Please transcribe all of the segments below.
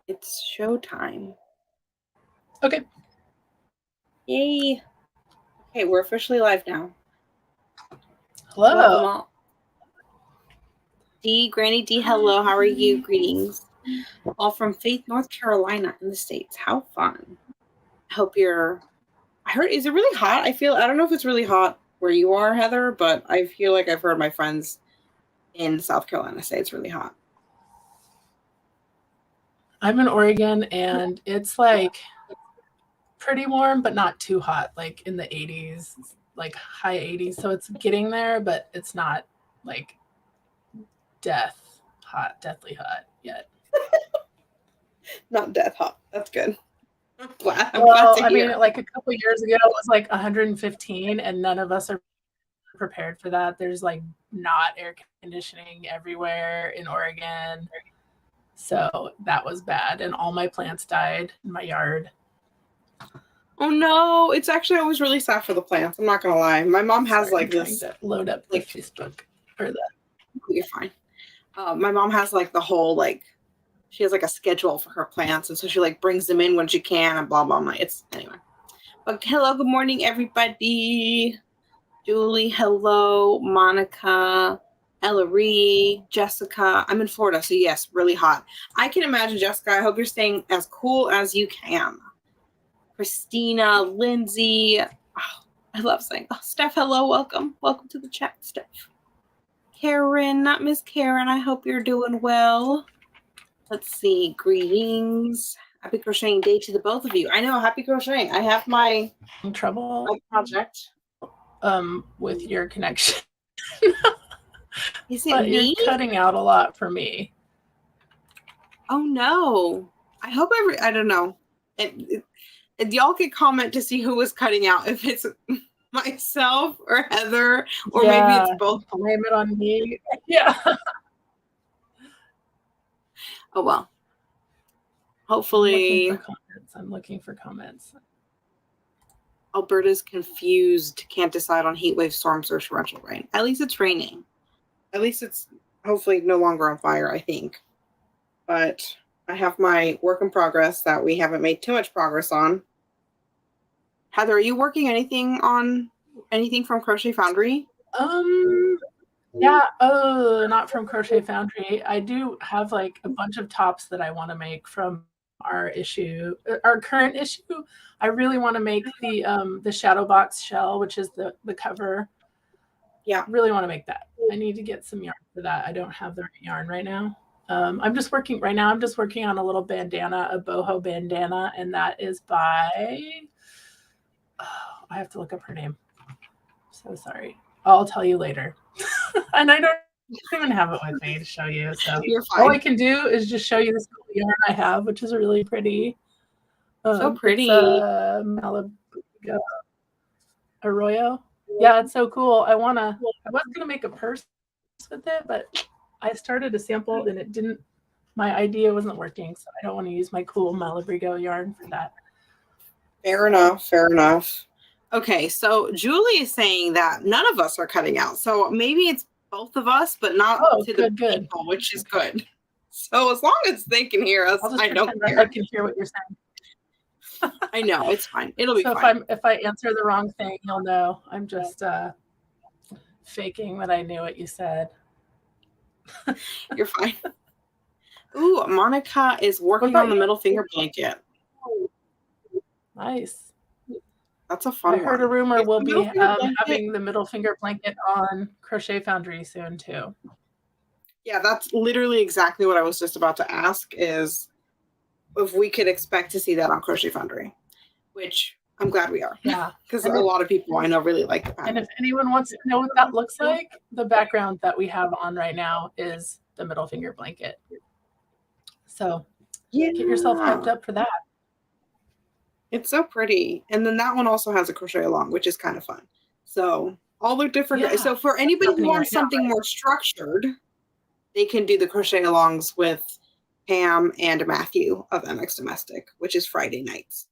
It's showtime. Okay. Yay. Okay, we're officially live now. Hello. Welcome all. Granny D, hello. How are you? Greetings. All from Faith, North Carolina in the States. How fun. I hope you're... I heard, is it really hot? I don't know if it's really hot where you are, Heather, but I feel like I've heard my friends in South Carolina say it's really hot. I'm in Oregon, and it's like pretty warm, but not too hot, like in the 80s, like high 80s. So it's getting there, but it's not like deathly hot yet. Not death hot. That's good. I'm glad I mean, like a couple of years ago, it was like 115, and none of us are prepared for that. There's like not air conditioning everywhere in Oregon. So that was bad. And all my plants died in my yard. Oh no, it's actually always really sad for the plants. I'm not gonna lie. My mom has like this. To load up like Facebook or the. You're fine. My mom has like the whole like, she has like a schedule for her plants, and so she like brings them in when she can and blah blah blah. It's anyway. But hello, good morning, everybody. Julie, hello, Monica, Ellery, Jessica. I'm in Florida, so yes, really hot. I can imagine, Jessica. I hope you're staying as cool as you can. Christina, Lindsay. Oh, I love saying, Steph, hello, welcome. Welcome to the chat, Steph. Karen, not Miss Karen. I hope you're doing well. Let's see. Greetings. Happy crocheting day to the both of you. I know, happy crocheting. I have my trouble project. With your connection. Is it me? You're cutting out a lot for me. Oh no. I hope I don't know. Y'all can comment to see who was cutting out, if it's myself or Heather, or maybe it's both. Blame it on me. Yeah. Oh well. Hopefully. I'm looking for comments. Alberta's confused, can't decide on heat wave, storms, or torrential rain. At least it's raining. At least it's hopefully no longer on fire, I think. But I have my work in progress that we haven't made too much progress on. Heather, are you working anything from Crochet Foundry? Yeah. Oh, not from Crochet Foundry. I do have like a bunch of tops that I want to make from our current issue. I really want to make the shadow box shell, which is the cover. Yeah. Really want to make that. I need to get some yarn for that. I don't have the right yarn right now. I'm just working on a little bandana, a boho bandana, and that is by, I have to look up her name. So sorry. I'll tell you later. And I don't even have it with me to show you. So all I can do is just show you this yarn I have, which is really pretty. So pretty. It's Malibu Arroyo. Yeah, it's so cool. I was gonna make a purse with it, but I started a sample and it didn't. My idea wasn't working, so I don't want to use my cool Malabrigo yarn for that. Fair enough. Okay, so Julie is saying that none of us are cutting out. So maybe it's both of us, but not to the people, which is good. So as long as they can hear us, I don't care. I can hear what you're saying. I know, it's fine. It'll be fine. So if I answer the wrong thing, you'll know. I'm just faking that I knew what you said. You're fine. Ooh, Monica is working on the middle finger blanket. Nice. That's a fun one. I heard a rumor we'll be having the middle finger blanket on Crochet Foundry soon too. Yeah, that's literally exactly what I was just about to ask, is if we could expect to see that on Crochet Foundry, which I'm glad we are. Yeah. Because a lot of people I know really like the pattern. And if anyone wants to know what that looks like, the background that we have on right now is the middle finger blanket. So get yourself hyped up for that. It's so pretty. And then that one also has a crochet along, which is kind of fun. So all the different, so for anybody who wants something more structured, they can do the crochet alongs with Pam and Matthew of MX Domestic, which is Friday nights.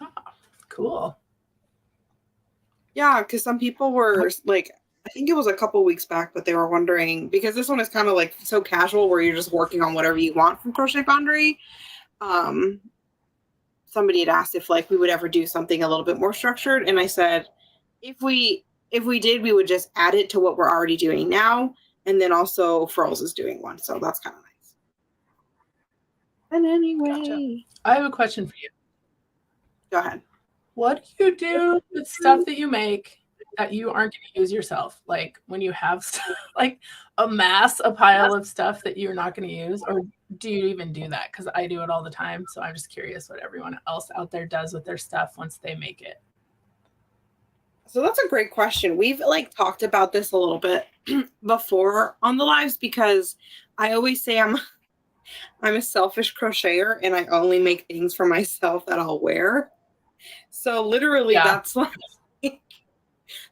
Oh, cool. Yeah, because some people were like I think it was a couple weeks back, but they were wondering because this one is kind of like so casual where you're just working on whatever you want from Crochet Foundry. Um, Somebody had asked if like we would ever do something a little bit more structured, and I said if we did, we would just add it to what we're already doing now, and then also Furls is doing one, so that's kind of nice. And anyway, Gotcha. I have a question for you. Go ahead. What do you do with stuff that you make that you aren't going to use yourself? Like when you have like a pile of stuff that you're not going to use, or do you even do that? Because I do it all the time. So I'm just curious what everyone else out there does with their stuff once they make it. So that's a great question. We've like talked about this a little bit before on the lives because I always say I'm a selfish crocheter and I only make things for myself that I'll wear. So literally that's like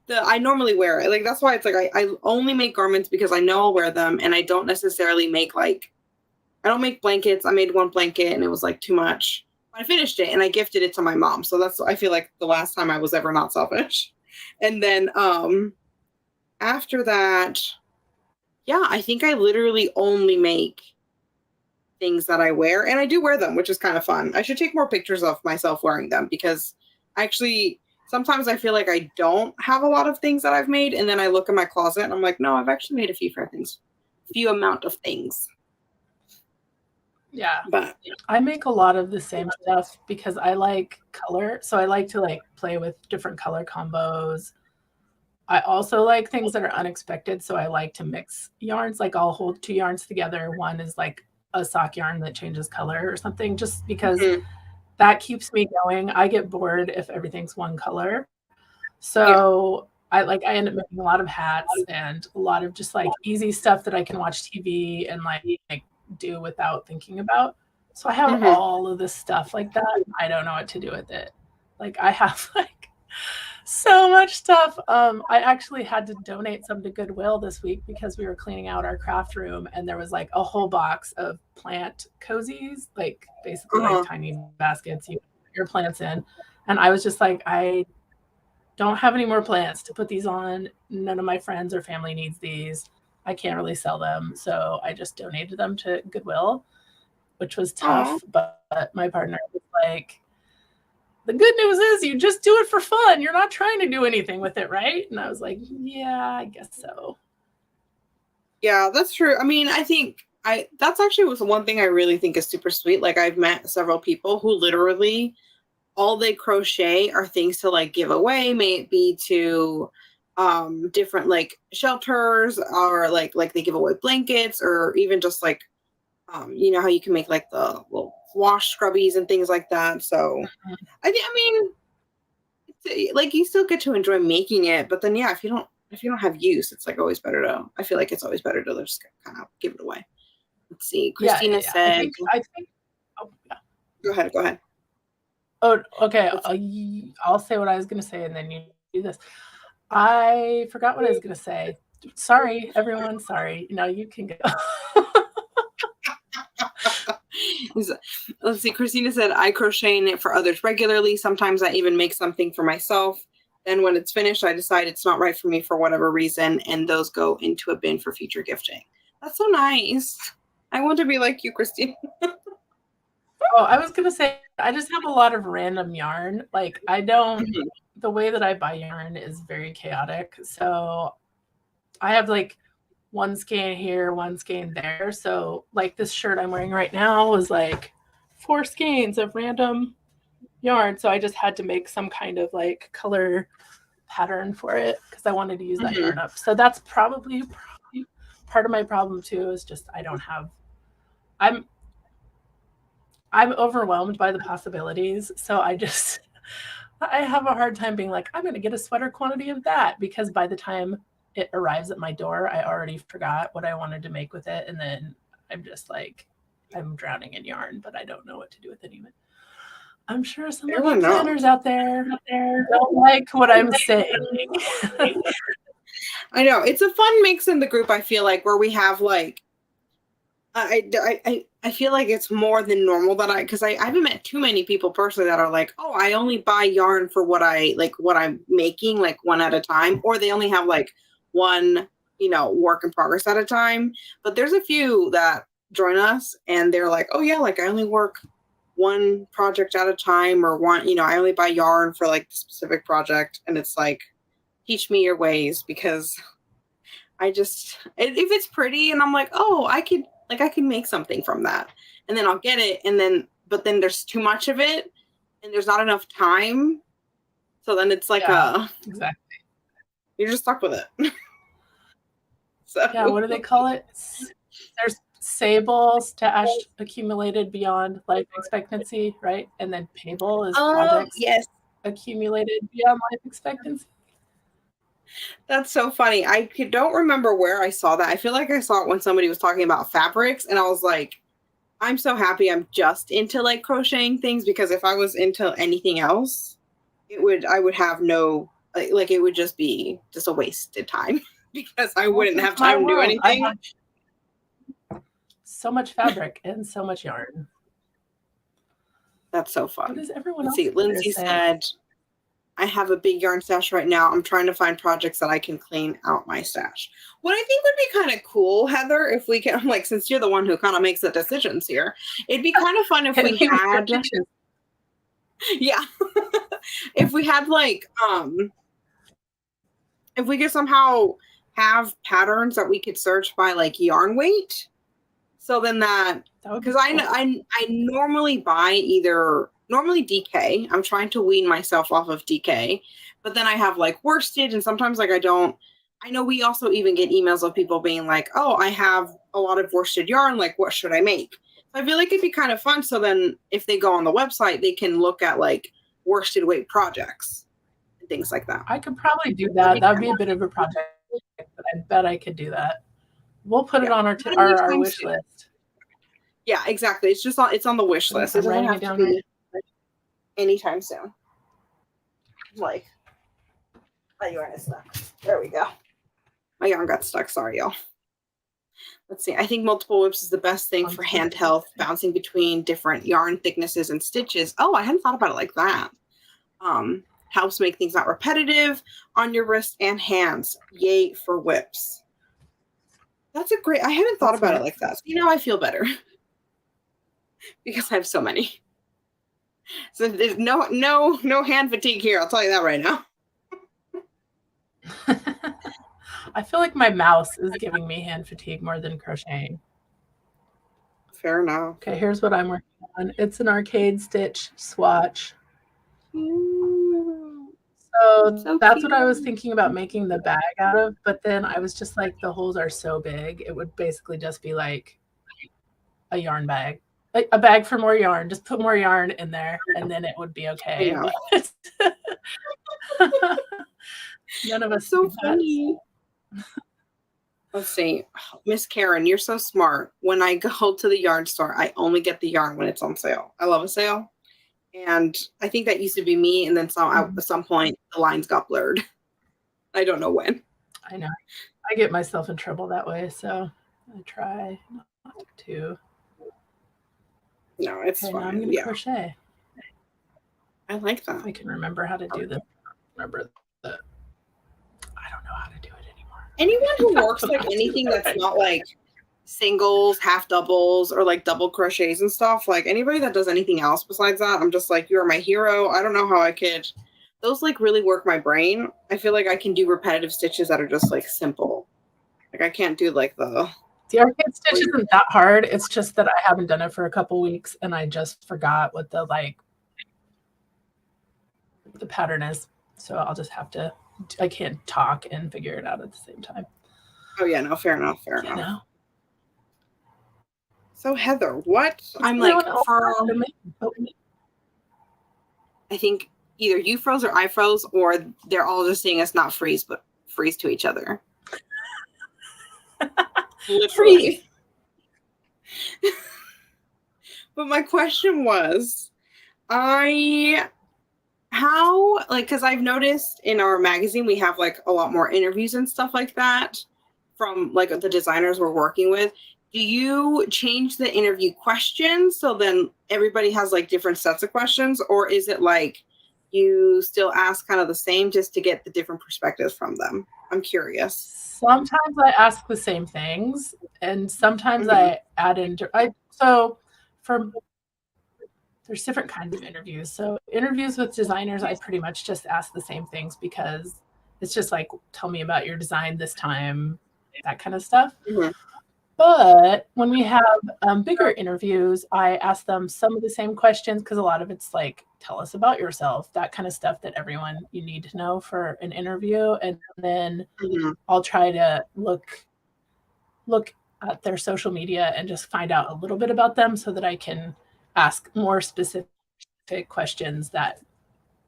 I normally wear it. Like that's why it's like I only make garments because I know I'll wear them, and I don't necessarily make like I don't make blankets. I made one blanket and it was like too much. I finished it and I gifted it to my mom. So that's I feel like the last time I was ever not selfish. And then after that, yeah, I think I literally only make things that I wear, and I do wear them, which is kind of fun. I should take more pictures of myself wearing them because actually sometimes I feel like I don't have a lot of things that I've made, and then I look in my closet and I'm like, no, I've actually made a few amount of things. Yeah, but I make a lot of the same stuff because I like color, so I like to like play with different color combos. I also like things that are unexpected, so I like to mix yarns. Like I'll hold two yarns together. One is like a sock yarn that changes color or something, just because that keeps me going. I get bored if everything's one color. So I end up making a lot of hats and a lot of just like easy stuff that I can watch TV and like do without thinking about. So I have all of this stuff like that. I don't know what to do with it. Like I have like so much stuff. I actually had to donate some to Goodwill this week because we were cleaning out our craft room and there was like a whole box of plant cozies, like basically like tiny baskets you put your plants in. And I was just like, I don't have any more plants to put these on. None of my friends or family needs these. I can't really sell them. So I just donated them to Goodwill, which was tough. But my partner was like, the good news is you just do it for fun. You're not trying to do anything with it, right? And I was like, yeah, I guess so. Yeah, that's true. I mean, I think that's actually was one thing I really think is super sweet. Like I've met several people who literally all they crochet are things to like give away, may it be to different like shelters or like they give away blankets or even just like you know how you can make like the little wash scrubbies and things like that. So I mean it's, like you still get to enjoy making it, but then yeah, if you don't have use, it's like always better to I feel like it's always better to just kind of give it away. Let's see. Christina said I think oh, yeah. Go ahead. Oh, okay. I'll say what I was going to say and then you do this. I forgot what I was going to say. Sorry, everyone. Sorry. No, you can go. Let's see. Christina said, I crochet and knit for others regularly. Sometimes I even make something for myself. Then when it's finished, I decide it's not right for me for whatever reason, and those go into a bin for future gifting. That's so nice. I want to be like you, Christina. Oh, I was going to say, I just have a lot of random yarn. Like I don't, the way that I buy yarn is very chaotic. So I have like one skein here, one skein there. So like this shirt I'm wearing right now was like 4 skeins of random yarn. So I just had to make some kind of like color pattern for it because I wanted to use that yarn up. So that's probably part of my problem too, is just I don't have, I'm overwhelmed by the possibilities. So I have a hard time being like, I'm going to get a sweater quantity of that, because by the time it arrives at my door, I already forgot what I wanted to make with it. And then I'm just like, I'm drowning in yarn, but I don't know what to do with it even. I'm sure some of the planners out there don't like what I'm saying. I know. It's a fun mix in the group, I feel like, where we have like, I feel like it's more than normal that because I haven't met too many people personally that are like, oh, I only buy yarn for what I'm making, like one at a time, or they only have like one, work in progress at a time. But there's a few that join us and they're like, oh yeah, like I only work one project at a time, or one, I only buy yarn for like the specific project. And it's like, teach me your ways, because I just, if it's pretty and I'm like, oh, I could make something from that, and then I'll get it. But then there's too much of it and there's not enough time. So then it's like, exactly. You're just stuck with it. So yeah, what do they call it? There's sable stash accumulated beyond life expectancy, right? And then payable is projects accumulated beyond life expectancy. That's so funny. I don't remember where I saw that. I feel like I saw it when somebody was talking about fabrics, and I was like, I'm so happy I'm just into like crocheting things, because if I was into anything else, I would have no, like it would just be a wasted time because I wouldn't have time to do anything. So much fabric and so much yarn. That's so fun. What does everyone else see? Lindsay said, I have a big yarn stash right now. I'm trying to find projects that I can clean out my stash. What I think would be kind of cool, Heather, if we can, like, since you're the one who kind of makes the decisions here, it'd be kind of fun if we had, yeah, if we had like, if we could somehow have patterns that we could search by like yarn weight. So then because I normally buy normally DK. I'm trying to wean myself off of DK, but then I have like worsted, and sometimes like I don't. I know we also even get emails of people being like, oh, I have a lot of worsted yarn, like what should I make? So I feel like it'd be kind of fun. So then if they go on the website, they can look at like worsted weight projects and things like that. I could probably do that. That would be a bit of a project, but I bet I could do that. We'll put it on our wish list. Yeah, exactly. It's just it's on the wish list. It doesn't have to be anytime soon. Like, my yarn is stuck. There we go. My yarn got stuck. Sorry, y'all. Let's see. I think multiple whips is the best thing for hand health, bouncing between different yarn thicknesses and stitches. Oh, I hadn't thought about it like that. Helps make things not repetitive on your wrist and hands. Yay for whips. That's a great. I haven't thought about it like that. So, I feel better because I have so many. So there's no hand fatigue here. I'll tell you that right now. I feel like my mouse is giving me hand fatigue more than crocheting. Fair enough. Okay, here's what I'm working on. It's an arcade stitch swatch. So that's what I was thinking about making the bag out of, but then I was just like, the holes are so big, it would basically just be like a yarn bag. A bag for more yarn. Just put more yarn in there and then it would be okay. None of us. So funny. Let's see. Miss Karen, you're so smart. When I go to the yarn store, I only get the yarn when it's on sale. I love a sale. And I think that used to be me. And then at some point, the lines got blurred. I don't know when. I know. I get myself in trouble that way. So I try not to. No, it's fine. Now I'm going to crochet. I like that. I can remember how to do this. Remember that. I don't know how to do it anymore. Anyone who works like anything that's not like singles, half doubles, or like double crochets and stuff, like anybody that does anything else besides that, I'm just like, you're my hero. I don't know how I could. Those like really work my brain. I feel like I can do repetitive stitches that are just like simple. Like I can't do like the arcade stitch isn't that hard. It's just that I haven't done it for a couple weeks and I just forgot what the pattern is. So I'll just have to, I can't talk and figure it out at the same time. Oh yeah, no, fair enough. So Heather, what I'm like for, I think either you froze or I froze, or they're all just seeing us not freeze, but freeze to each other. Literally. But my question was, because I've noticed in our magazine we have like a lot more interviews and stuff like that from like the designers we're working with. Do you change the interview questions so then everybody has like different sets of questions, or is it like you still ask kind of the same just to get the different perspectives from them? I'm curious. Sometimes I ask the same things, and sometimes Mm-hmm. I add in. So for there's different kinds of interviews. So interviews with designers, I pretty much just ask the same things because it's just like, tell me about your design this time, that kind of stuff. Mm-hmm. But when we have bigger interviews, I ask them some of the same questions because a lot of it's like, tell us about yourself, that kind of stuff that everyone you need to know for an interview. And then Mm-hmm. I'll try to look at their social media and just find out a little bit about them so that I can ask more specific questions that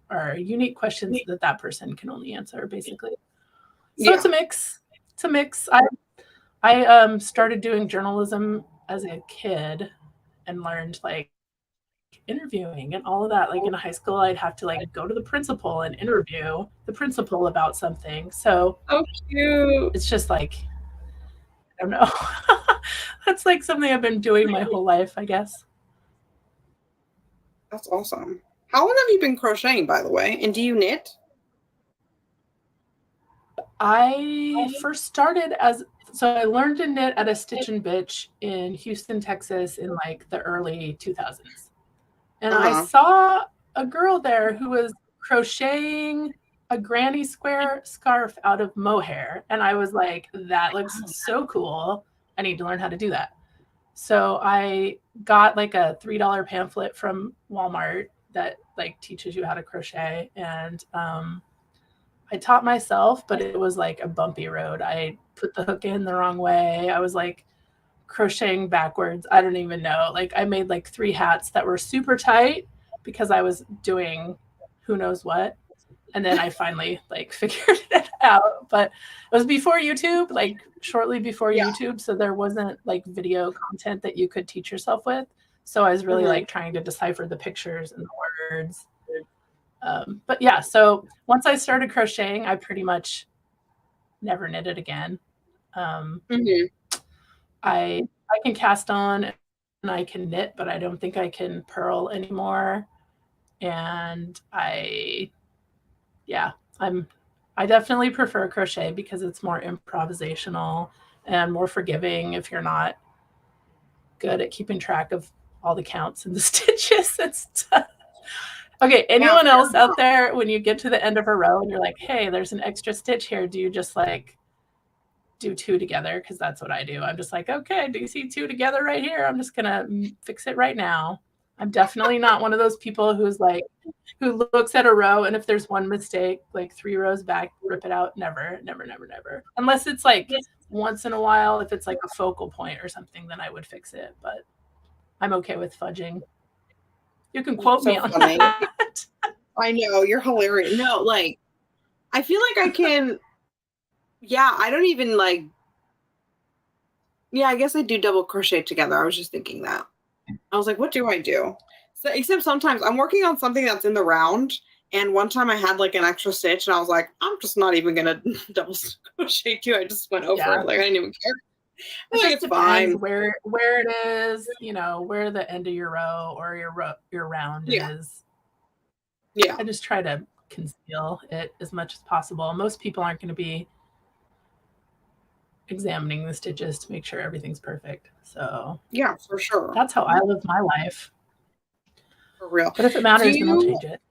are unique questions that that person can only answer, basically. So it's Yeah. a mix. It's a mix. I started doing journalism as a kid and learned like interviewing and all of that. Like in high school, I'd have to like go to the principal and interview the principal about something. So Oh, cute. it's just like, I don't know. That's like something I've been doing my whole life, I guess. That's awesome. How long have you been crocheting, by the way? And do you knit? I first started so I learned to knit at a Stitch and Bitch in Houston, Texas in like the early 2000s. And I Uh-huh. saw a girl there who was crocheting a granny square scarf out of mohair. And I was like, that looks so cool. I need to learn how to do that. So I got like a $3 pamphlet from Walmart that like teaches you how to crochet. And I taught myself, but it was like a bumpy road. I put the hook in the wrong way. I was like crocheting backwards. I don't even know. Like I made like 3 hats that were super tight because I was doing who knows what. And then I finally like figured it out. But it was before YouTube, like shortly before Yeah. YouTube. So there wasn't like video content that you could teach yourself with. So I was really Mm-hmm. like trying to decipher the pictures and the words. But yeah, so once I started crocheting, I pretty much never knitted again. Um, Mm-hmm. I can cast on and I can knit, but I don't think I can purl anymore. And yeah, I definitely prefer crochet because it's more improvisational and more forgiving if you're not good at keeping track of all the counts and the stitches and stuff. Okay, anyone else out there, when you get to the end of a row and you're like, hey, there's an extra stitch here, do you just like do 2 together? Because that's what I do. I'm just like, okay, do you see 2 together right here? I'm just gonna fix it right now. I'm definitely not one of those people who looks at a row and if there's one mistake, like 3 rows back, rip it out. Never, never, never, never. Unless it's like once in a while, if it's like a focal point or something, then I would fix it. But I'm okay with fudging. You can quote me on that. I know, you're hilarious. No, like, I feel like I can, yeah, I don't even like, yeah, I guess I do double crochet together. I was just thinking that. I was like, what do I do? So, except sometimes I'm working on something that's in the round, and one time I had like an extra stitch, and I was like, I'm just not even gonna double crochet too. I just went over it, like I didn't even care. It Like just it's depends fine. where it is, where the end of your row or your round Yeah, is. yeah, I just try to conceal it as much as possible. Most people aren't going to be examining the stitches to make sure everything's perfect. So yeah, for sure, that's how I live my life. for real. But if it Do matters, then I'll you? change it.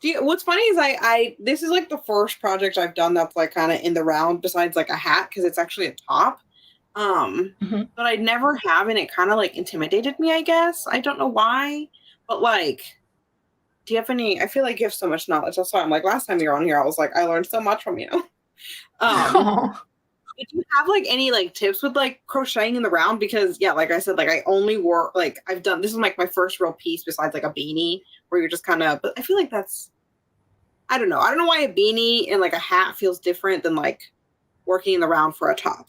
Do you? What's funny is I this is like the first project I've done that's like kind of in the round besides like a hat because it's actually a top. Mhm. But I never have, and it kind of like intimidated me. I guess I don't know why, but like. Do you have any? I feel like you have so much knowledge. That's why I'm like, last time you were on here, I was like, I learned so much from you. Um, do you have like any like tips with like crocheting in the round? Because yeah, like I said, like I only work like I've done this is like my first real piece besides like a beanie where you're just kind of. But I feel like that's I don't know. I don't know why a beanie and like a hat feels different than like working in the round for a top.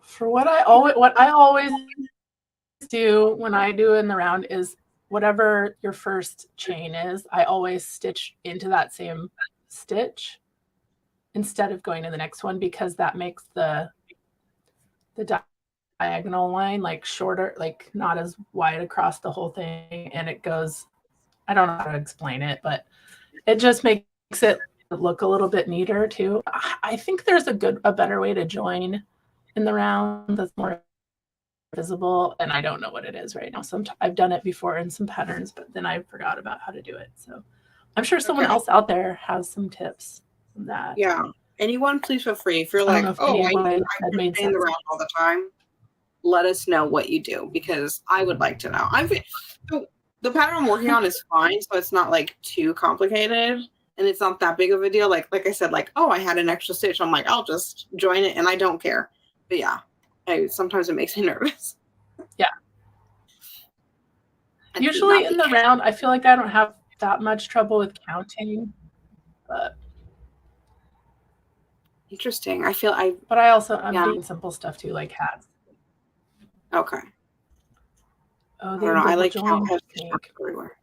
For what I always do when I do in the round is whatever your first chain is, I always stitch into that same stitch instead of going to the next one because that makes the diagonal line like shorter, like not as wide across the whole thing, and it goes. I don't know how to explain it, but it just makes it look a little bit neater too. I think there's a better way to join in the round that's more visible, and I don't know what it is right now. Sometimes I've done it before in some patterns, but then I forgot about how to do it. So I'm sure someone else out there has some tips on that. Yeah. Anyone, please feel free. If you're like, I'm in the round all the time, let us know what you do, because I would like to know. The pattern I'm working on is fine, so it's not like too complicated, and it's not that big of a deal. Like I said, like, oh, I had an extra stitch. I'm like, I'll just join it, and I don't care. But yeah, sometimes it makes me nervous. Yeah. Usually in the round, I feel like I don't have that much trouble with counting, but interesting. But I'm doing simple stuff too, like hats. Okay. Oh, I don't know. I like how it has everywhere.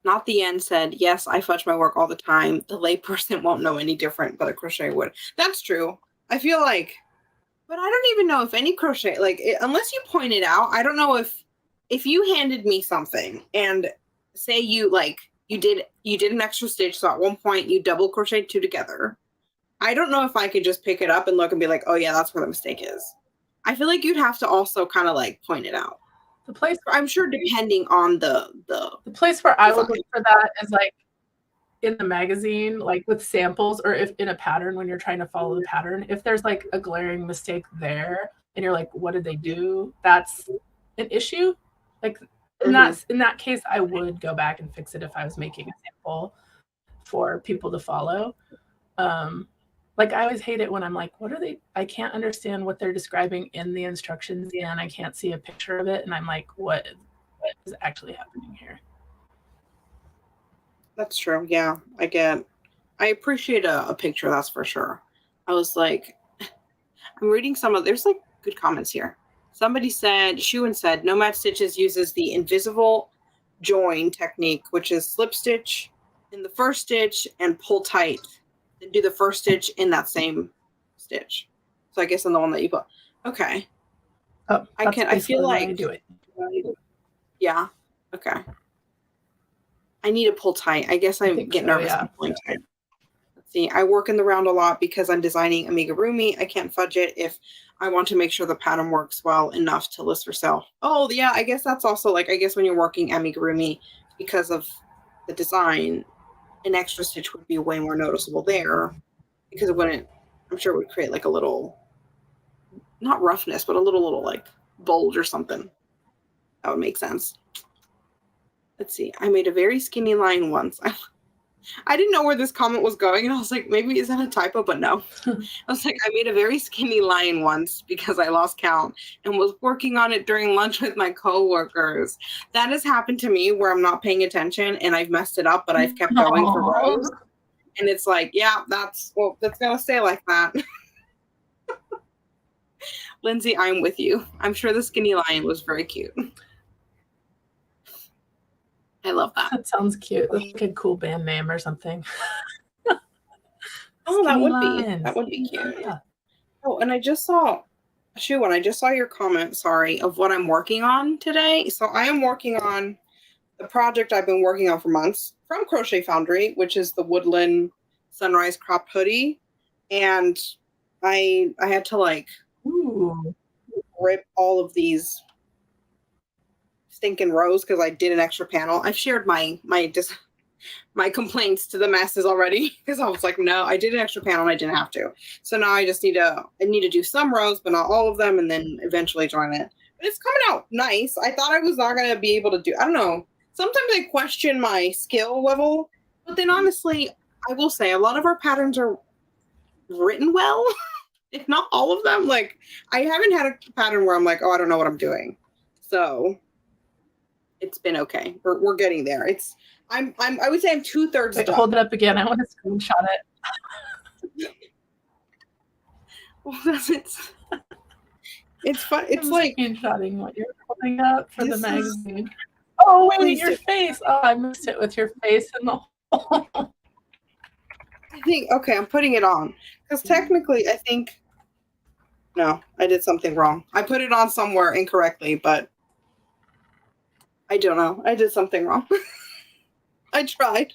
Not the end said, yes, I fudge my work all the time. The layperson won't know any different, but a crochet would. That's true. I feel like, but I don't even know if any crochet, like, unless you point it out, I don't know if you handed me something and say you did an extra stitch. So at one point you double crocheted two together. I don't know if I could just pick it up and look and be like, oh yeah, that's where the mistake is. I feel like you'd have to also kind of like point it out. The place, I'm sure, depending on the place where I would look for that is like in the magazine, like with samples, or if in a pattern when you're trying to follow the pattern. If there's like a glaring mistake there, and you're like, what did they do? That's an issue. Like in that case, I would go back and fix it if I was making a sample for people to follow. Like I always hate it when I'm like, I can't understand what they're describing in the instructions and I can't see a picture of it. And I'm like, what is actually happening here? That's true. Yeah, I appreciate a picture, that's for sure. I was like, I'm reading there's like good comments here. Somebody said, Shuan said, Nomad Stitches uses the invisible join technique, which is slip stitch in the first stitch and pull tight. Then do the first stitch in that same stitch. So I guess in the one that you put. Okay. Oh, I feel like I do it. Yeah. Okay. I need to pull tight. I guess I get nervous pulling tight. Let's see. I work in the round a lot because I'm designing amigurumi. I can't fudge it if I want to make sure the pattern works well enough to list for sale. Oh yeah, I guess that's also like, I guess when you're working amigurumi, because of the design, an extra stitch would be way more noticeable there, because I'm sure it would create like a little, not roughness, but a little like bulge or something. That would make sense. Let's see. I made a very skinny line once. I didn't know where this comment was going, and I was like, maybe is that a typo? But no. I was like, I made a very skinny line once because I lost count and was working on it during lunch with my coworkers. That has happened to me where I'm not paying attention and I've messed it up, but I've kept going for rows. And it's like, yeah, that's gonna stay like that. Lindsay, I'm with you. I'm sure the skinny line was very cute. I love that. That sounds cute. That's like a cool band name or something. Oh, that would be cute. Yeah. Oh, and I just saw your comment, sorry, of what I'm working on today. So I am working on the project I've been working on for months from Crochet Foundry, which is the Woodland Sunrise Crop Hoodie. And I had to like rip all of these stinking rows because I did an extra panel. I've shared my complaints to the masses already because I was like, no, I did an extra panel and I didn't have to. So now I just need to do some rows, but not all of them, and then eventually join it. But it's coming out nice. I thought I was not going to be able to do, I don't know. Sometimes I question my skill level, but then honestly, I will say a lot of our patterns are written well, if not all of them. Like I haven't had a pattern where I'm like, oh, I don't know what I'm doing. So it's been okay. We're getting there. I would say I'm 2/3 done. Hold it up again. I want to screenshot it. Well, it's fun. It's like screenshotting what you're holding up for the magazine. Oh wait, your face. Oh, I missed it with your face in the hole. I think I'm putting it on because technically I think no, I did something wrong. I put it on somewhere incorrectly, but I don't know. I did something wrong. I tried.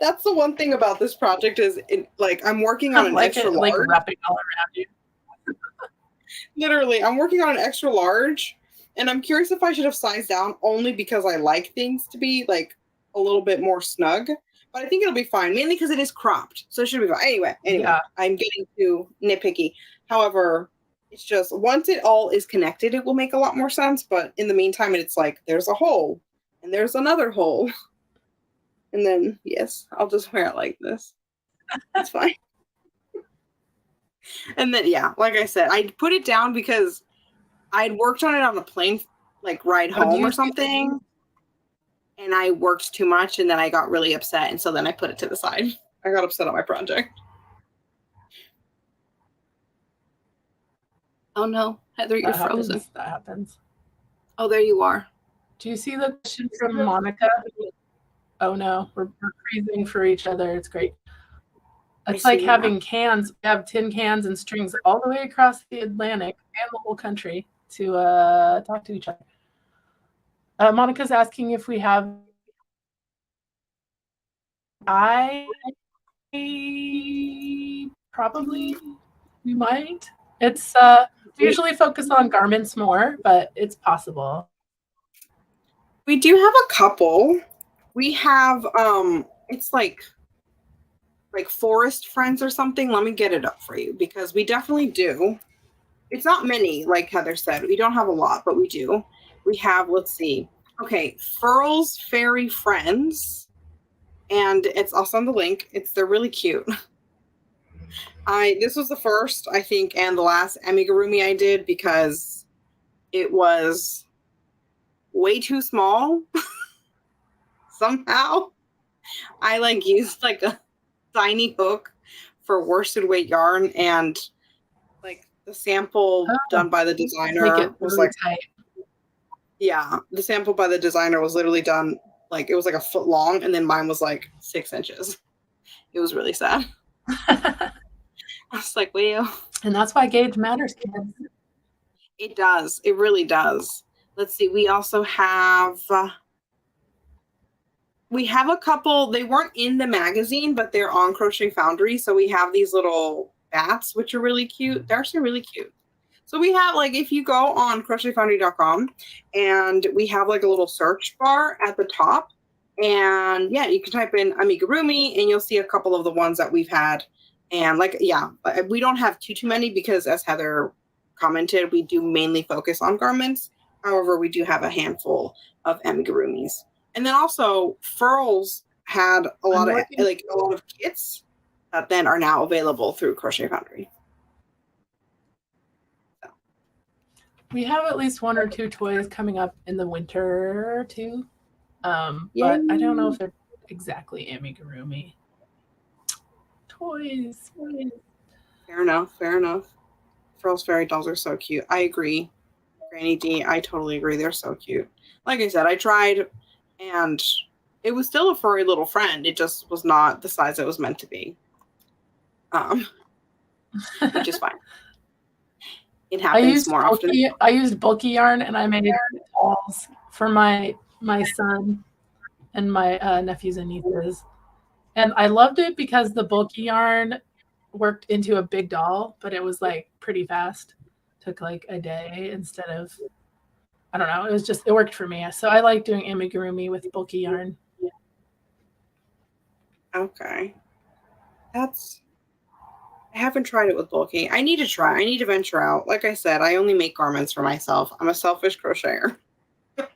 That's the one thing about this project is like I'm working on an extra large. Like wrapping all around you. Literally, I'm working on an extra large, and I'm curious if I should have sized down only because I like things to be like a little bit more snug. But I think it'll be fine, mainly because it is cropped, so it should be fine. Anyway, Yeah. I'm getting too nitpicky. However, it's just once it all is connected, it will make a lot more sense. But in the meantime, it's like there's a hole, and there's another hole, and then yes, I'll just wear it like this. That's fine. And then yeah, like I said, I put it down because I'd worked on it on the plane like ride home or something. And I worked too much, and then I got really upset, and so then I put it to the side. I got upset on my project. Oh no, Heather, you're frozen. That happens. Oh, there you are. Do you see the question from Monica? Oh no, we're freezing for each other. It's great. It's like having cans. We have tin cans and strings all the way across the Atlantic and the whole country to talk to each other. Monica's asking if we have. Probably we might. It's we usually focus on garments more, but it's possible. We do have a couple. We have it's like forest friends or something. Let me get it up for you because we definitely do. It's not many, like Heather said. We don't have a lot, but we do. We have, let's see. Okay, Furl's Fairy Friends. And it's also on the link. They're really cute. This was the first, I think, and the last amigurumi I did because it was way too small. Somehow. I used a tiny hook for worsted weight yarn, and the sample done by the designer was really tight. Yeah, the sample by the designer was literally done it was a foot long, and then mine was 6 inches. It was really sad. I was like, wow. And that's why gauge matters, kids. It does. It really does. Let's see. We also have a couple. They weren't in the magazine, but they're on Crochet Foundry. So we have these little bats, which are really cute. They're actually really cute. So we have if you go on crochetfoundry.com, and we have a little search bar at the top, and yeah, you can type in amigurumi and you'll see a couple of the ones that we've had. And we don't have too many because, as Heather commented, we do mainly focus on garments. However, we do have a handful of amigurumis. And then also Furls had a lot of kits that then are now available through Crochet Foundry. We have at least 1 or 2 toys coming up in the winter too. But I don't know if they're exactly amigurumi toys. Fair enough. Furl's Fairy dolls are so cute. I agree. Granny D, I totally agree. They're so cute. Like I said, I tried, and it was still a furry little friend. It just was not the size it was meant to be. Which is fine. It happens more often. I used bulky yarn, and I made dolls for my son and my nephews and nieces. And I loved it because the bulky yarn worked into a big doll, but it was pretty fast. Took a day instead of, I don't know. It worked for me. So I like doing amigurumi with bulky yarn. Okay. I haven't tried it with bulky. I need to try. I need to venture out. Like I said, I only make garments for myself. I'm a selfish crocheter.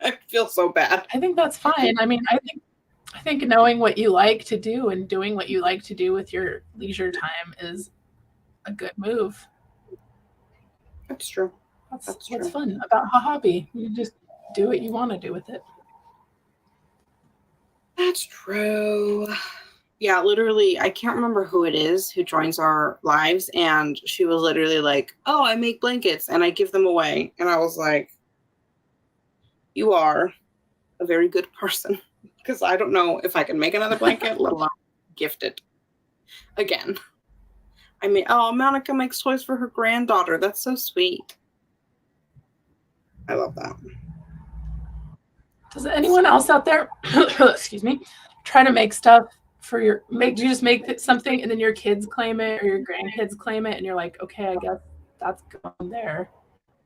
I feel so bad. I think that's fine. I mean, I think knowing what you like to do and doing what you like to do with your leisure time is a good move. That's true. That's what's fun about a hobby. You just do what you want to do with it. That's true. Yeah, literally, I can't remember who it is who joins our lives, and she was literally like, oh, I make blankets and I give them away. And I was like, you are a very good person, because I don't know if I can make another blanket, let alone gift it again. I mean, oh, Monica makes toys for her granddaughter. That's so sweet. I love that. Does anyone else out there, excuse me, try to make stuff for your do you just make something and then your kids claim it or your grandkids claim it and you're like, okay, I guess that's going there.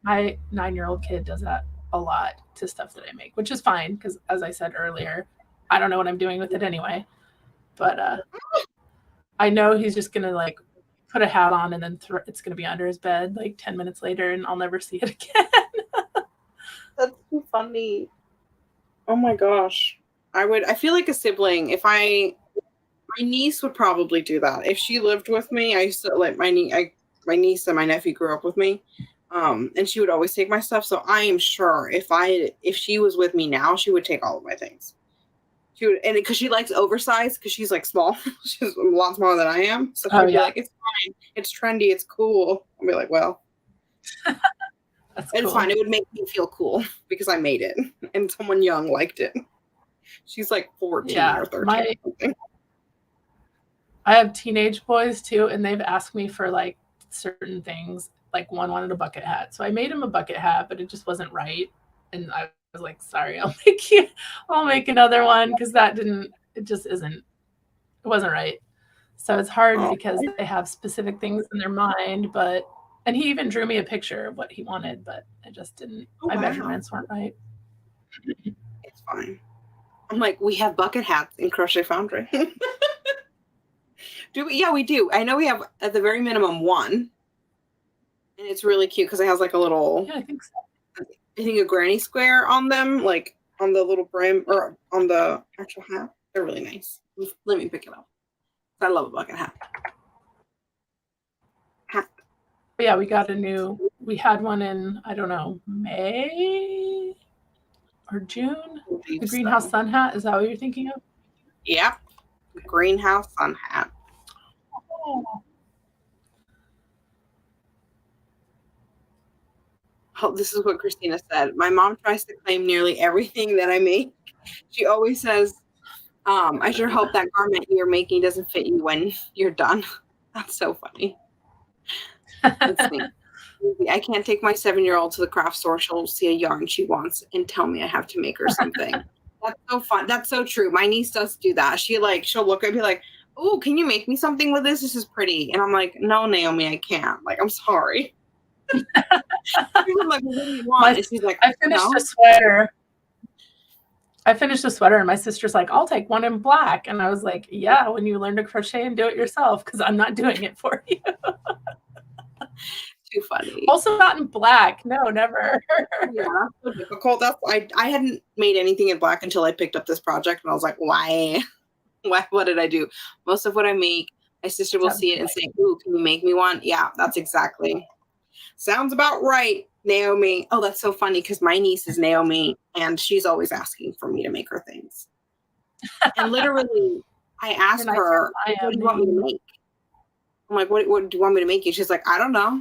My 9-year-old kid does that a lot to stuff that I make, which is fine because, as I said earlier, I don't know what I'm doing with it anyway. But I know he's just gonna like put a hat on and then it's gonna be under his bed like 10 minutes later, and I'll never see it again. That's too funny. Oh my gosh, I feel like a sibling. My niece would probably do that if she lived with me. I used to like my niece and my nephew grew up with me. And she would always take my stuff. So I am sure if she was with me now, she would take all of my things. She would, and because she likes oversized, because she's like small, she's a lot smaller than I am. So she'd be like, "It's fine, it's trendy, it's cool." I'll be like, "Well, That's it's cool. fine. It would make me feel cool because I made it, and someone young liked it." She's like 14 or 13 or something. I have teenage boys too, and they've asked me for like certain things. Like one wanted a bucket hat, so I made him a bucket hat, but it just wasn't right. And I was like, "Sorry, I'll make another one because it just isn't. It wasn't right." So it's hard because they have specific things in their mind, and he even drew me a picture of what he wanted, but it just didn't. My measurements weren't right. It's fine. I'm like, we have bucket hats in Crochet Foundry. Do we? Yeah, we do. I know we have at the very minimum one. And it's really cute because it has like a little, I think so. I think a granny square on them, like on the little brim or on the actual hat. They're really nice. Let me pick it up. I love a bucket hat. But yeah, we had one in, I don't know, May or June. The greenhouse sun hat. Is that what you're thinking of? Yep. Greenhouse sun hat. Oh, this is what Christina said. My mom tries to claim nearly everything that I make. She always says, I sure hope that garment you're making doesn't fit you when you're done. That's so funny. Let's see. I can't take my 7-year-old to the craft store. She'll see a yarn she wants and tell me I have to make her something. That's so fun. That's so true. My niece does do that. She'll look at me like, "Oh, can you make me something with this? This is pretty." And I'm like, "No, Naomi, I can't. Like, I'm sorry." I'm like, "What do you want?" And she's like, I finished a sweater. And my sister's like, "I'll take one in black." And I was like, "Yeah, when you learn to crochet and do it yourself, because I'm not doing it for you." Too funny. Also not in black. No, never. Yeah, that's so difficult. I hadn't made anything in black until I picked up this project, and I was like, why? What did I do? Most of what I make, my sister will see it and say, "Ooh, can you make me one?" Yeah, that's exactly. Sounds about right, Naomi. Oh, that's so funny because my niece is Naomi, and she's always asking for me to make her things. And literally, I asked her, "What do you want me to make?" I'm like, what do you want me to make you? She's like, "I don't know."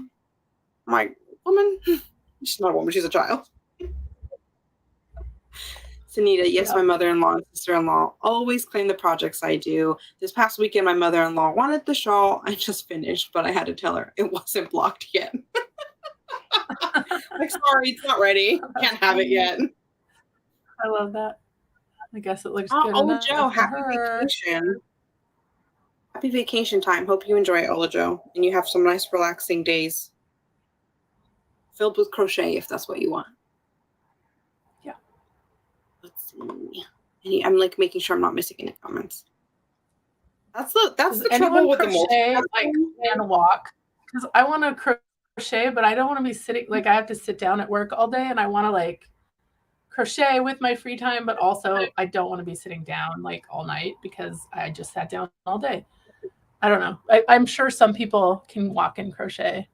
I'm like, "Woman." She's not a woman, she's a child. Sunita, yes, my mother-in-law and sister-in-law always claim the projects I do. This past weekend, my mother-in-law wanted the shawl I just finished, but I had to tell her it wasn't blocked yet. Like, sorry, it's not ready. Can't have it yet. I love that. I guess it looks good. Oh, Joe, happy vacation. Happy vacation time. Hope you enjoy it, Ola Joe, and you have some nice relaxing days filled with crochet if that's what you want. Yeah. Let's see. I'm like making sure I'm not missing any comments. That's the trouble with the multi. Like and walk, because I want to crochet, but I don't want to be sitting. Like I have to sit down at work all day, and I want to like crochet with my free time, but also I don't want to be sitting down like all night because I just sat down all day. I don't know. I'm sure some people can walk and crochet,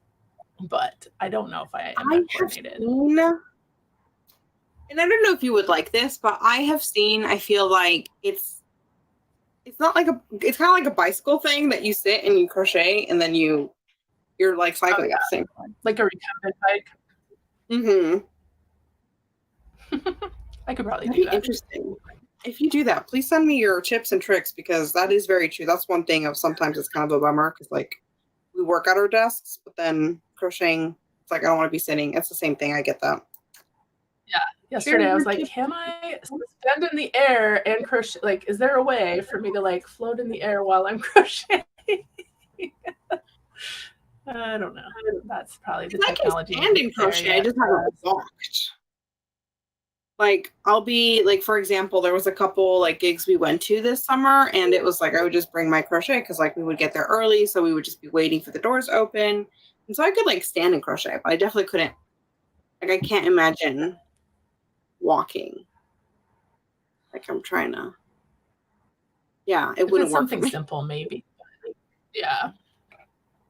but I don't know if I am coordinated. And I don't know if you would like this, but I feel like it's not like it's kind of like a bicycle thing that you sit and you crochet and then you're like cycling at the same time. Like a recumbent bike. Mm-hmm. I could probably do that. Interesting. If you do that, please send me your tips and tricks because that is very true. That's one thing of sometimes it's kind of a bummer because like we work at our desks, but then crocheting, it's like I don't want to be sitting. It's the same thing. I get that. Yeah. yesterday I was like, can I suspend in the air and crochet? Like, is there a way for me to like float in the air while I'm crocheting? I don't know. That's probably the technology. I can stand in crochet. I just haven't walked. Like, I'll be like, for example, there was a couple like gigs we went to this summer, and it was like I would just bring my crochet because like we would get there early, so we would just be waiting for the doors open, and so I could like stand and crochet, but I definitely couldn't. Like, I can't imagine walking. Like, I'm trying to. Yeah, it wouldn't work. Something simple, maybe. Yeah,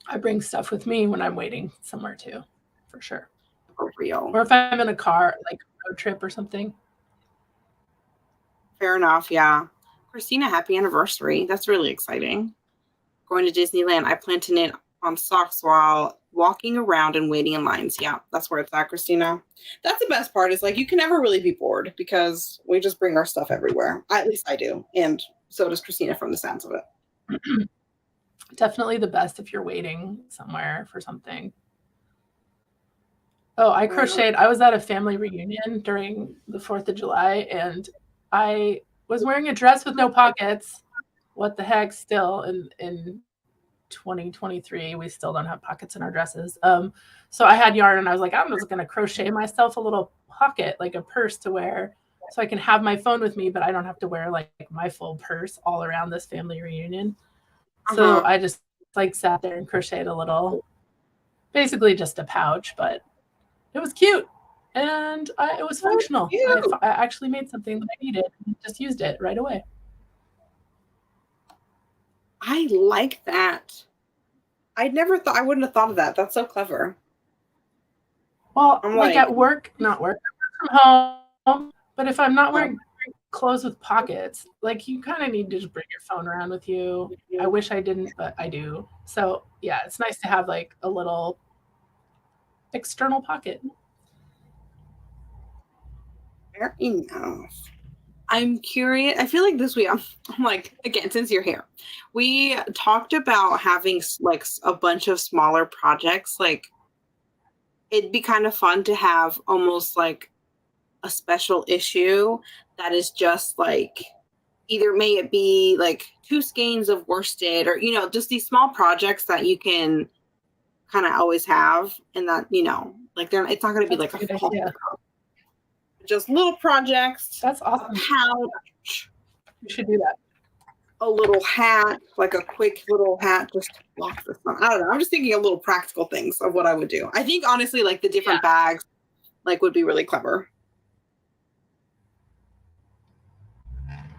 I bring stuff with me when I'm waiting somewhere too, for sure. For real. Or if I'm in a car, like a road trip or something. Fair enough. Yeah. Christina, happy anniversary. That's really exciting. Going to Disneyland. I plan to knit on socks while walking around and waiting in lines. Yeah, that's where it's at, Christina. That's the best part is like you can never really be bored because we just bring our stuff everywhere. At least I do. And so does Christina from the sounds of it. Definitely the best if you're waiting somewhere for something. Oh, I crocheted. I was at a family reunion during the 4th of July and I was wearing a dress with no pockets. What the heck still in 2023, we still don't have pockets in our dresses. So I had yarn and I was like, I'm just going to crochet myself a little pocket, like a purse to wear so I can have my phone with me, but I don't have to wear like my full purse all around this family reunion. So I just like sat there and crocheted a little, basically just a pouch, but it was cute and it was functional. I actually made something that I needed and just used it right away. I like that. I wouldn't have thought of that. That's so clever. Well, I'm like at work, not work, from home, but if I'm not wearing clothes with pockets, like you kind of need to just bring your phone around with you. I wish I didn't, but I do. So yeah, it's nice to have like a little external pocket. Fair enough. I'm curious. I feel like this week, I'm like, again, since you're here, we talked about having like a bunch of smaller projects. Like, it'd be kind of fun to have almost like a special issue that is just like, either may it be like 2 skeins of worsted or, you know, just these small projects that you can kind of always have. And that, you know, like it's not going to be like a full just little projects. That's awesome. A pouch. You should do that. A little hat, like a quick little hat, just to block the sun. I don't know. I'm just thinking of little practical things of what I would do. I think honestly, like the different bags, like would be really clever.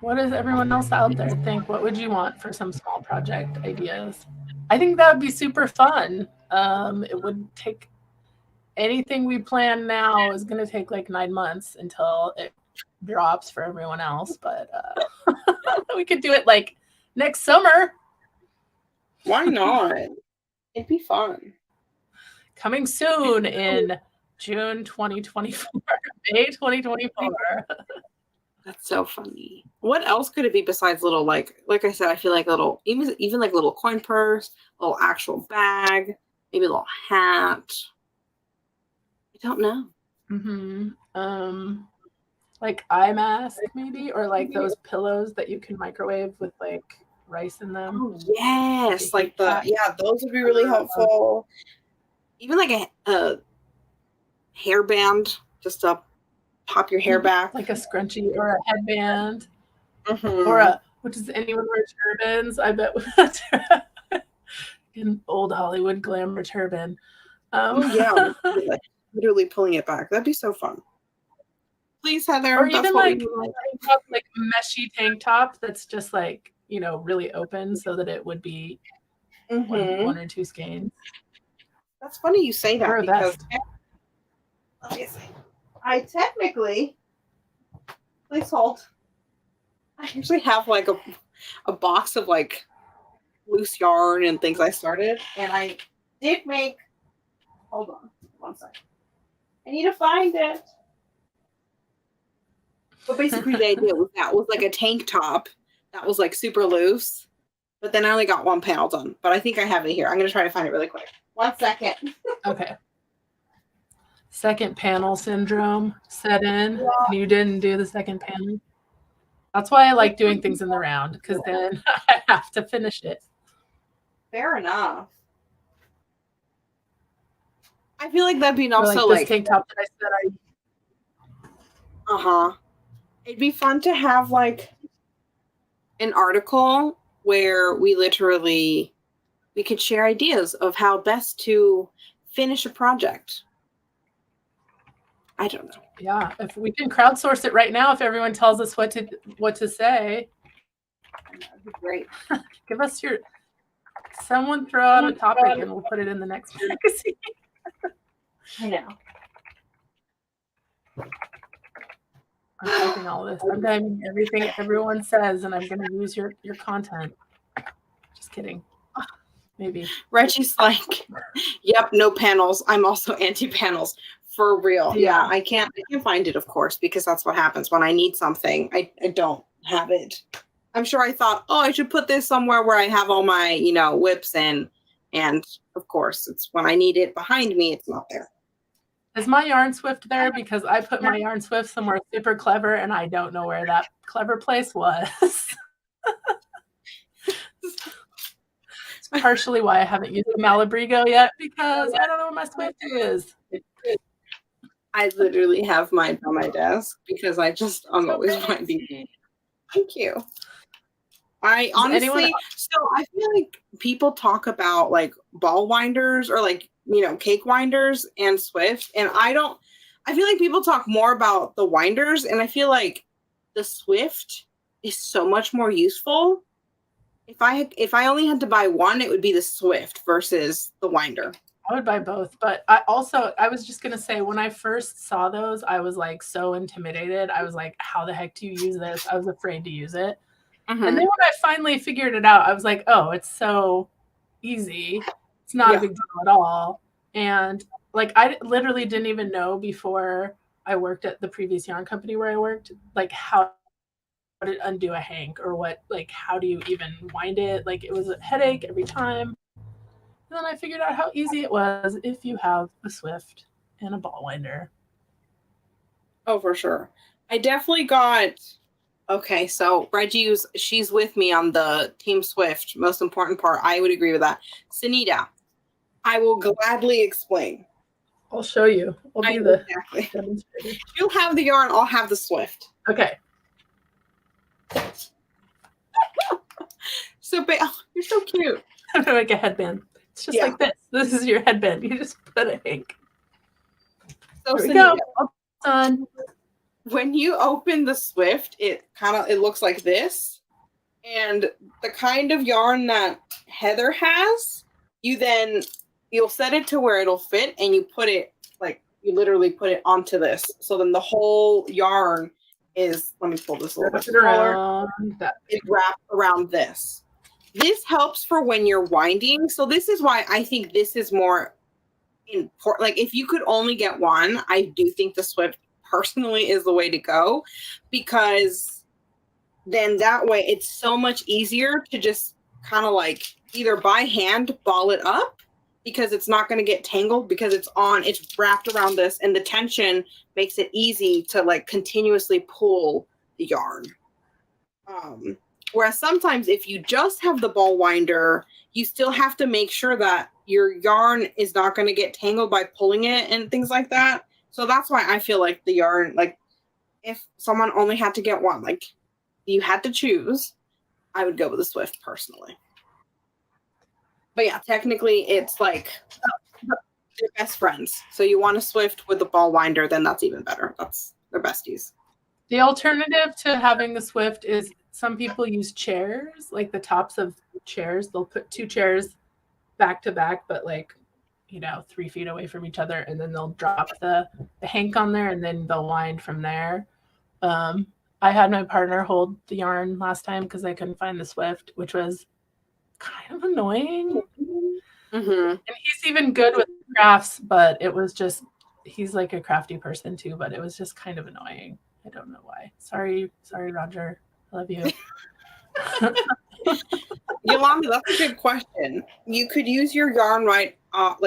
What does everyone else out there think? What would you want for some small project ideas? I think that would be super fun. It would take anything we plan now is going to take like 9 months until it drops for everyone else. But we could do it like next summer. Why not? It'd be fun. Coming soon in June 2024, May 2024. That's so funny. What else could it be besides little, like I said, I feel like little, even like little coin purse, little actual bag, maybe a little hat. I don't know. Like eye mask maybe, or like those pillows that you can microwave with like rice in them. Oh yes, like those would be really helpful. Even like a hairband, just to pop your hair back, like a scrunchie or a headband, or does anyone wear turbans? I bet an old Hollywood glamour turban. Literally pulling it back. That'd be so fun. Please, Heather. Or even like meshy tank top that's just like, you know, really open so that it would be one or 2 skeins. That's funny you say that because let me see. I technically, please hold. I actually have like a box of like loose yarn and things I started, and I did make. Hold on, one second. I need to find it. But basically, the idea was like a tank top that was like super loose, but then I only got one panel done. But I think I have it here. I'm gonna try to find it really quick. 1 second. Okay. second panel syndrome set in and you didn't do the second panel. That's why I like doing things in the round, because then I have to finish it. Fair enough. I feel like that'd be Or also this like tank top that I said it'd be fun to have like an article where we could share ideas of how best to finish a project. I don't know. Yeah, if we can crowdsource it right now, if everyone tells us what to say, That'd be great. give us someone throw out a topic and we'll put it in the next magazine. I know. I'm typing all this. I'm typing everything everyone says, and I'm going to use your content. Just kidding. Maybe. Reggie's like, yep, no panels. I'm also anti-panels. For real. Yeah, I can't find it, of course, because that's what happens when I need something. I don't have it. I'm sure I thought, oh, I should put this somewhere where I have all my, whips in. And of course, it's when I need it behind me, it's not there. Is my yarn swift there? Because I put my yarn swift somewhere super clever and I don't know where that clever place was. It's partially why I haven't used the Malabrigo yet, because I don't know where my swift is. I literally have mine on my desk because I'm always finding. Thank you. I honestly, so I feel like people talk about like ball winders or like, cake winders and Swift. And I feel like people talk more about the winders, and I feel like the Swift is so much more useful. If I only had to buy one, it would be the Swift versus the winder. I would buy both, but I was just going to say, when I first saw those, I was like so intimidated. I was like, how the heck do you use this? I was afraid to use it. Mm-hmm. And then when I finally figured it out, I was like, oh, it's so easy. It's not a big deal at all. And like, I literally didn't even know before I worked at the previous yarn company where I worked, like how to undo a hank or how do you even wind it? Like, it was a headache every time. And then I figured out how easy it was if you have a Swift and a ball winder. Oh, for sure. I definitely got... Okay, so she's with me on the Team Swift. Most important part. I would agree with that. Sunita, I will gladly explain. I'll show you. I'll be the demonstrator. You'll have the yarn. I'll have the Swift. Okay. So, you're so cute. I'm going to make a headband. It's just like this. This is your headband. You just put a hank. So, here we go. All done. When you open the Swift, it looks like this. And the kind of yarn that Heather has, you'll set it to where it'll fit, and you put it, you literally put it onto this. So then the whole yarn is, let me pull this a little bit smaller. It's wrapped around this. This helps for when you're winding. So this is why I think this is more important. Like, if you could only get one, I do think the Swift personally is the way to go, because then that way it's so much easier to just kind of like either by hand ball it up, because it's not going to get tangled, because it's wrapped around this, and the tension makes it easy to like continuously pull the yarn. Whereas sometimes if you just have the ball winder, you still have to make sure that your yarn is not going to get tangled by pulling it and things like that. So that's why I feel like the yarn, like if someone only had to get one, like you had to choose, I would go with the Swift personally. But yeah, technically it's like they're best friends. So you want a Swift with the ball winder, then that's even better. They're besties. The alternative to having the Swift is some people use chairs, like the tops of chairs. They'll put two chairs back to back, but 3 feet away from each other, and then they'll drop the hank on there, and then they'll wind from there. I had my partner hold the yarn last time because I couldn't find the Swift, which was kind of annoying. Mm-hmm. And he's even good with crafts, but it was just, he's like a crafty person too, but it was just kind of annoying. I don't know why. Sorry, Roger. I love you. Yolanda, that's a good question. You could use your yarn right off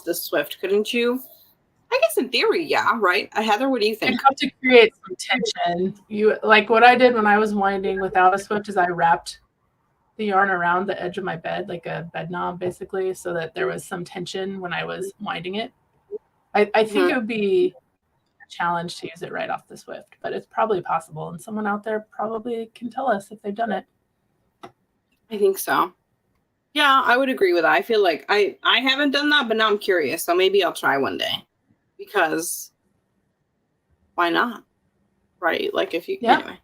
the Swift, couldn't you? I guess in theory, yeah, right? Heather, what do you think? It helped to create some tension. You like what I did when I was winding without a swift is I wrapped the yarn around the edge of my bed, like a bed knob, basically, so that there was some tension when I was winding it. I think it would be a challenge to use it right off the swift, but it's probably possible, and someone out there probably can tell us if they've done it. I think so. Yeah, I would agree with that. I feel like I haven't done that, but now I'm curious, so maybe I'll try one day, because why not? Right? Like if you anyway.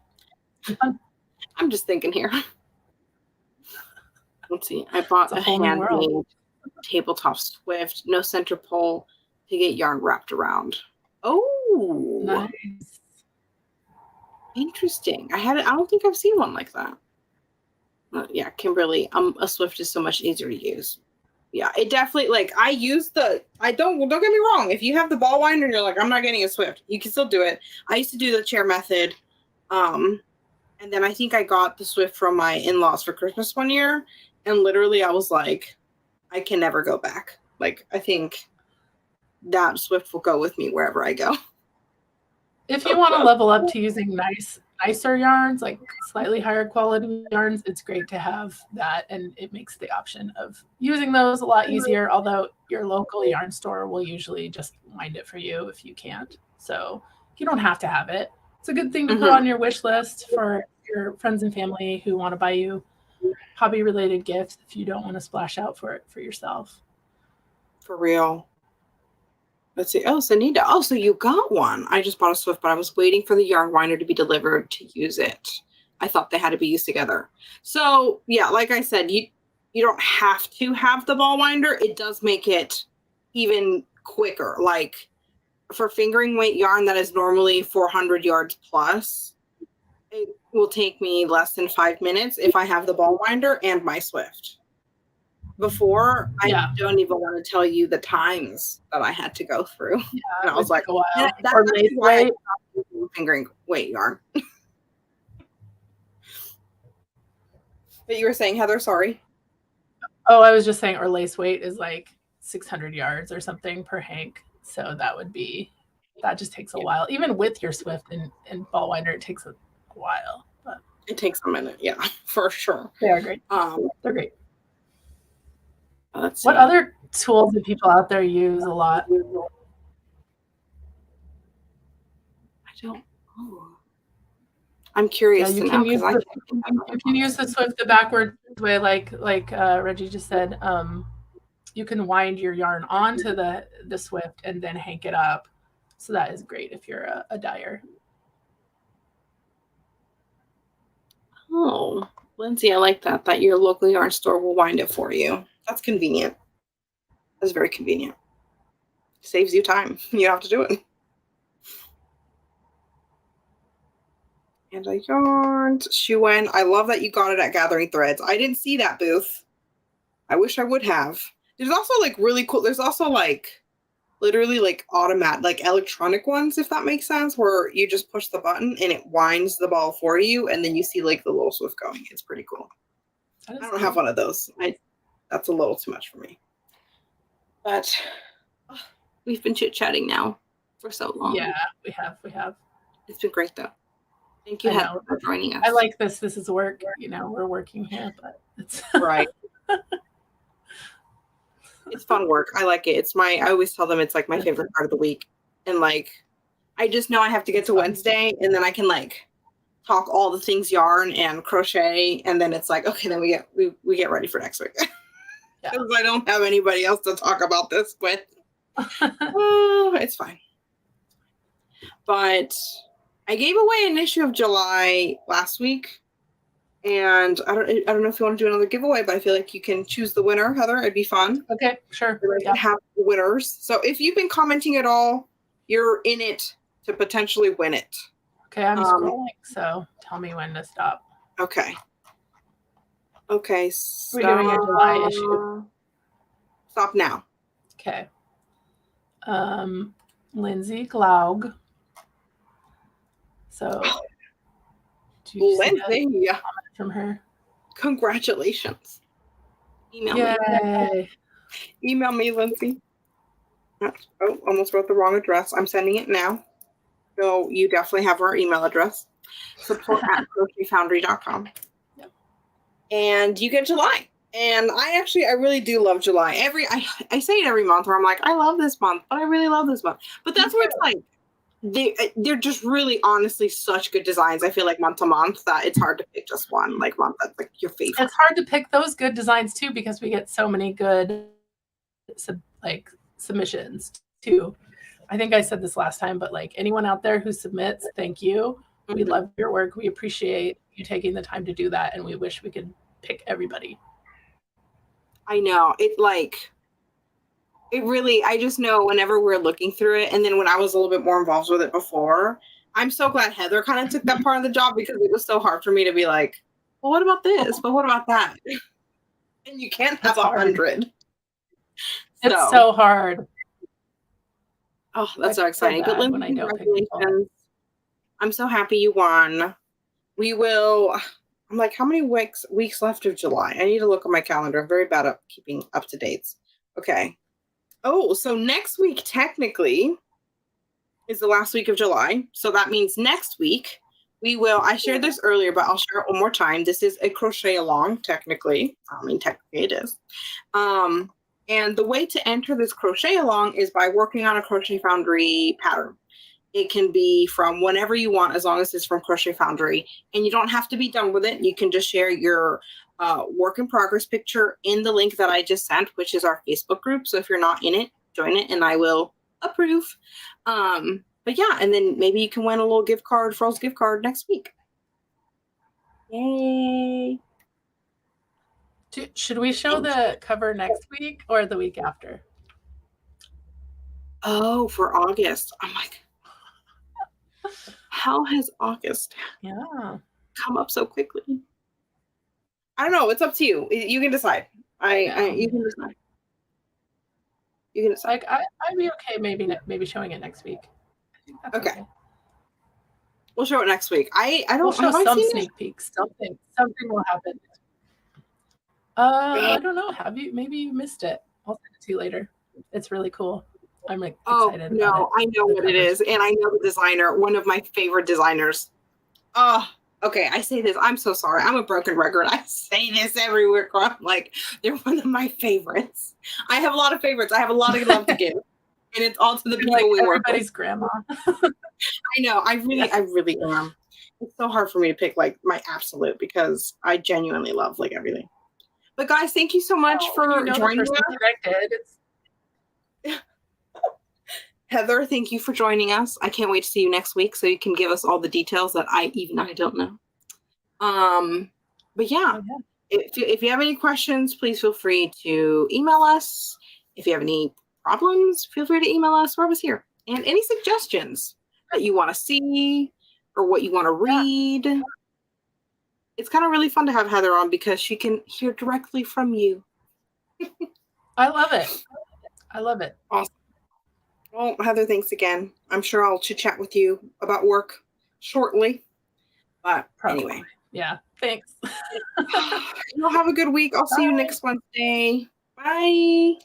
I'm just thinking here. Let's see. I bought a handmade tabletop swift, no center pole, to get yarn wrapped around. Oh, nice. Interesting. I don't think I've seen one like that. Yeah, Kimberly, a swift is so much easier to use. Yeah, it definitely, like, I use don't get me wrong. If you have the ball winder and you're like, I'm not getting a swift, you can still do it. I used to do the chair method. And then I think I got the swift from my in-laws for Christmas one year. And literally I was like, I can never go back. Like, I think that swift will go with me wherever I go. If you want to level up to using nicer yarns, like slightly higher quality yarns, it's great to have that, and it makes the option of using those a lot easier, although your local yarn store will usually just wind it for you if you can't. So you don't have to have it. It's a good thing to put on your wish list for your friends and family who want to buy you hobby-related gifts if you don't want to splash out for it for yourself. For real. Let's see. Oh, Sanita. Oh, so you got one. I just bought a swift, but I was waiting for the yarn winder to be delivered to use it. I thought they had to be used together. So yeah, like I said, you don't have to have the ball winder. It does make it even quicker. Like for fingering weight yarn that is normally 400 yards plus, it will take me less than 5 minutes if I have the ball winder and my swift. Before, I don't even want to tell you the times that I had to go through. Yeah, and I was like, a while. That's why I stopped fingering weight yarn. But you were saying, Heather, sorry. Oh, I was just saying, or lace weight is like 600 yards or something per hank. So that just takes a while. Even with your swift and ball winder, it takes a while. But it takes a minute, yeah, for sure. They are great. They're great. Let's see. What other tools do people out there use a lot? I don't know. I'm curious. Yeah, you can use the swift the backward way, like Reggie just said. You can wind your yarn onto the swift and then hank it up. So that is great if you're a dyer. Oh, Lindsay, I like that your local yarn store will wind it for you. That's convenient. That's very convenient. Saves you time. You don't have to do it. And I yarned. Shuen. I love that you got it at Gathering Threads. I didn't see that booth. I wish I would have. There's also like really cool. There's also like literally like automatic, like electronic ones, if that makes sense, where you just push the button and it winds the ball for you, and then you see like the little swift going. It's pretty cool. I don't have one of those. That's a little too much for me. But we've been chit-chatting now for so long. Yeah, we have. It's been great though. Thank you, Heather, for joining us. I like this. This is work. We're working here, but it's right. It's fun work. I like it. I always tell them it's like my favorite part of the week. And like, I just know I have to get to Wednesday, and then I can like talk all the things yarn and crochet, and then it's like, okay, then we get ready for next week. Because I don't have anybody else to talk about this with. It's fine. But I gave away an issue of July last week, and I don't know if you want to do another giveaway, but I feel like you can choose the winner, Heather. It'd be fun. Okay, sure. We can have winners. So if you've been commenting at all, you're in it to potentially win it. Okay, I'm scrolling, so tell me when to stop. Okay. So we're doing a July issue. Stop now. Okay. Lindsay Glaug. So, Lindsay, from her. Congratulations. Email me, Lindsay. Oh, almost wrote the wrong address. I'm sending it now. So you definitely have our email address. support@crochetfoundry.com. Yep. And you get July. And I really do love July. I say it every month where I'm like, I love this month, but I really love this month. But that's where it's like they're just really honestly such good designs. I feel like month to month that it's hard to pick just one like month that's like your favorite. It's hard to pick those good designs too because we get so many good submissions too. I think I said this last time, but like anyone out there who submits, thank you. We love your work. We appreciate you taking the time to do that, and we wish we could pick everybody. I know. I just know whenever we're looking through it, and then when I was a little bit more involved with it before, I'm so glad Heather kind of took that part of the job because it was so hard for me to be like, well, what about this? But what about that? And you can't have 100. It's so hard. Oh, that's so exciting. But Lindsay, congratulations. I'm so happy you won. I'm like, how many weeks left of July? I need to look at my calendar. I'm very bad at keeping up to dates. Okay. Oh, so next week technically is the last week of July. So that means next week I shared this earlier, but I'll share it one more time. This is a crochet along, technically. I mean, technically it is. And the way to enter this crochet along is by working on a Crochet Foundry pattern. It can be from whenever you want, as long as it's from Crochet Foundry. And you don't have to be done with it. You can just share your work in progress picture in the link that I just sent, which is our Facebook group. So if you're not in it, join it and I will approve. But yeah, and then maybe you can win a little gift card, Fro's gift card next week. Yay. Should we show the cover next week or the week after? Oh, for August. I'm like, how has August come up so quickly? I don't know. It's up to you. You can decide. You can decide. You can decide. Like I'd be okay maybe showing it next week. I think that's okay. We'll show it next week. I don't we'll show some sneak peeks. Something will happen. I don't know. Have you? Maybe you missed it. I'll send it to you later. It's really cool. I'm like excited. No, I know what it is, and I know the designer. One of my favorite designers. Oh, okay. I say this. I'm so sorry. I'm a broken record. I say this everywhere. I'm like, they're one of my favorites. I have a lot of favorites. I have a lot of love to give, and it's all to the people we work with. Everybody's grandma. I know. I really am. It's so hard for me to pick like my absolute because I genuinely love like everything. But guys, thank you so much for joining us. Heather, thank you for joining us. I can't wait to see you next week so you can give us all the details that I don't know. But yeah, if you have any questions, please feel free to email us. If you have any problems, feel free to email us. We're always here. And any suggestions that you want to see or what you want to read. Yeah. It's kind of really fun to have Heather on because she can hear directly from you. I love it. Awesome. Well, Heather, thanks again. I'm sure I'll chit-chat with you about work shortly. But anyway. Yeah, thanks. You'll have a good week. I'll see you next Wednesday. Bye.